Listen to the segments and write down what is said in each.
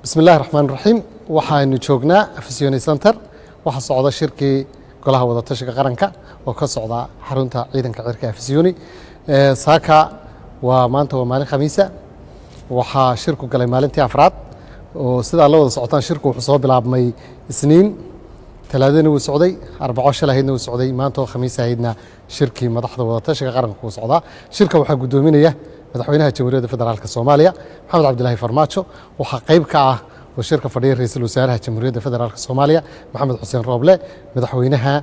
بسم الله الرحمن الرحيم waxaanu joognaa Afisiyoni Center waxa socda shirkii golaha wada tashiga qaranka oo ka socda xarunta ciidanka cirka Afisiyoni saaka waa maanta waa maalin khamiisa waxa shirku galay maalintii afraad oo sida la wada socotaan shirku wuxuu soo bilaabmay Isniin talaadana uu socday arbaco shalahaydna uu socday maanta oo khamiis ahaydna shirkii madaxda wada tashiga qaranka uu socda shirka waxa gudoominaya madaxweynaha Jamhuuriyadda Federaalka Soomaaliya Maxamed Cabdilaahi Farmaajo waxa qayb ka ah وشركة فريق رئيس الوزراء الجمهورية الفدرالية الصومالية محمد حسين روبلة مدحوينها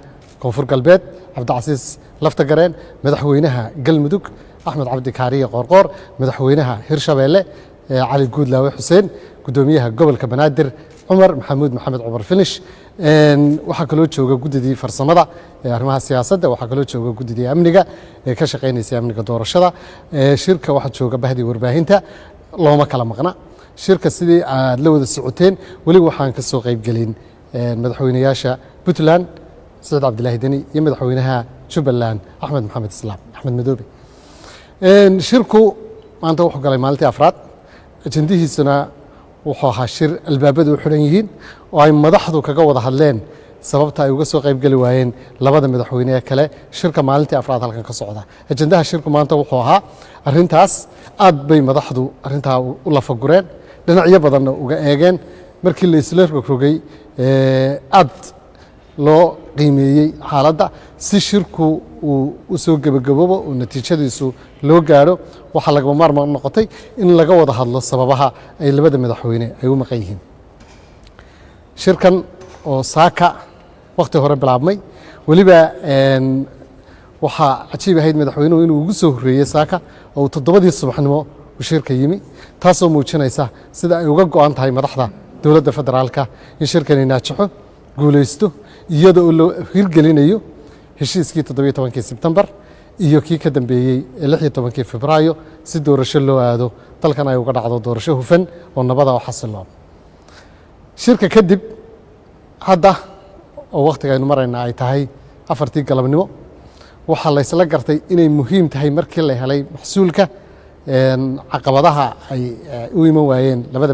كونفور قلبات عبد العزيز لفتقرين مدحوينها قلمدوك أحمد عبد كارية قرقور مدحوينها هرشابيلة علي الجود لاوي حسين قدوميها قبل كبنادر عمر محمد عمر فينش وحكلوت شوقة جددي فرصمدا أرمها السياسة وحكلوت شوقة جددي أمنية كشقين أمنية دور الشذا شركة واحد شوقة بهدي ورباهنتا اللهم كلام مقنع شركة سيدي لود السعودين ولي وحان كسو قيب قلين مدحوينياشا بوتلان سعد عبد الله دني يمدحوينها شبلان أحمد محمد السلام أحمد مدوبي شركو ما أنت وحو قالي مالتي أفراد جنديه السنة وحوها شر البابد وحرينيين وعي مدحضو كقوضة حلين sababta ay uga soo qayb gali waayeen labada madaxweyne kale shirka maalintii afraad halkan ka socda ajendaha shirku maanta wuxuu ahaa arintaas aad bay madaxdu arinta u la fagureen dhinacyo badan uga eegeen markii la isla rogrogay aad loo qiimeeyay xaaladda si shirku uu soo gabagaboobo oo natiijadiisu loo gaaro waxa laga maarmaan noqotay in laga wada hadlo sababaha ay labada madaxweyne ay u maqan yihiin shirkan oo saaka waqti hore bilaabmay waliba waxa cajiib ahayd madaxweynuhu inuu ugu soo horeeyay saaka oo 7 subaxnimo uu shirka yimi taasoo muujinaysa sida ay uga go'an tahay madaxda dawladda federaalka in shirkani naajaxo guuleysto iyada oo loo hirgelinayo heshiiskii 17 Sebtembar iyo kii ka dambeeyay 16 Febraayo si doorasho loo aado dalkan ay uga dhacdo doorasho hufan oo nabada oo xasiloon shirka kadib hadda oo waqtiga aynu marayna ay tahay 4tii galabnimo waxa la isla gartay inay muhiim tahay markii la helay maxsuulka caqabadaha ay u iman waayeen labada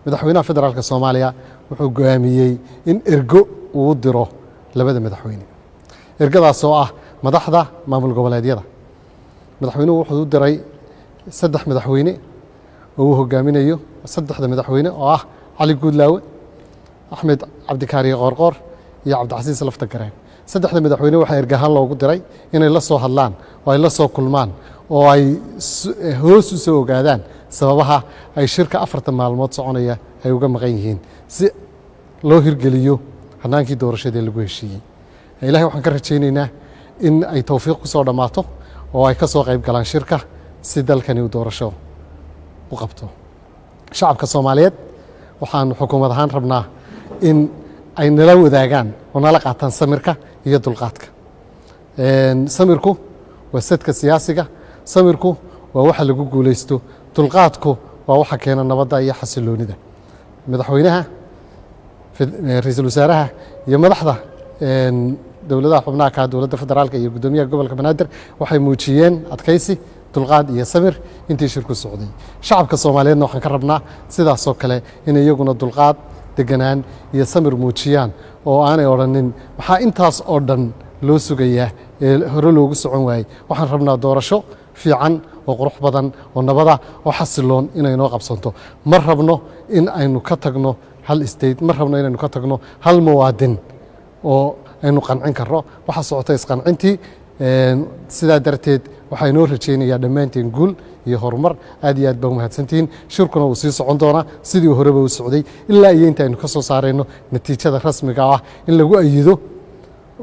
madaxweynaha federaalka Soomaaliya wuxuu go'aamiyay in ergo uu diro labada madaxweyne ergadaas oo ah madaxda maamul goboleedyada madaxweynuhu wuxuu u diray 3 madaxweyne oo uu hogaaminayo 3 madaxweyne oo ah Cali Guudlaawe أحمد عبد كاري قرقور يا عبد العزيز لفتقرين سدحنا مدحوينه waxaa ergahan loogu diray inay la soo hadlaan oo ay la soo kulmaan oo ay hoos u soo ogaadaan sababaha ay shirka 4 maalmood soconaya ay uga maqan yihiin si loo hirgeliyo hanaankii doorashada lagu heshiiyay ilaahay waxaan ka rajaynaynaa in ay tawfiiq ku soo dhamaato oo ay ka soo qayb galaan shirka si dalkani uu doorasho u qabto shacabka Soomaaliyeed waxaan xukuumad ahaan rabnaa in ay nala wadaagaan oo nala qaataan samirka iyo dulqaadka samirku waa sadka siyaasiga samirku waa waxa lagu guuleysto dulqaadku waa waxa keena nabadda iyo xasiloonida madaxweynaha ra'iisul wasaaraha iyo madaxda dawladaha xubnaha ka dawladda federaalka iyo gudoomiyaha gobolka Banaadir waxay muujiyeen adkaysi dulqaad iyo samir intii shirku socday shacabka Soomaaliyeedna waxaan ka rabnaa sidaas oo kale in iyaguna dulqaad deganaan iyo samir muujiyaan oo aanay oranin maxaa intaas oo dhan loo sugayaa hore loogu socon waayay waxaan rabnaa doorasho fiican oo qurux badan oo nabada oo xasiloon inay noo qabsanto ma rabno in aynu ka tagno hal state ma rabno inaynu ka tagno hal muwaadin oo aynu qancin karno waxa socotay isqancintii sidaa darteed waxay noo rajaynayaa dhammaanteen guul iyo horumar aad iyo aad baa mahadsantihiin shirkuna uu sii socon doonaa sidii horeba u socday ilaa iyo inta aynu ka soo saarayno natiijada rasmiga ah in lagu ayido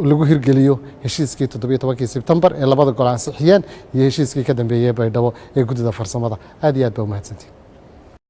lagu hirgeliyo heshiiskii 17 Sebtembar ee labada gol ansixiyeen iyo heshiiskii ka dambeeyay Baydhabo ee guddida farsamada aad iyo aad baa mahadsantihiin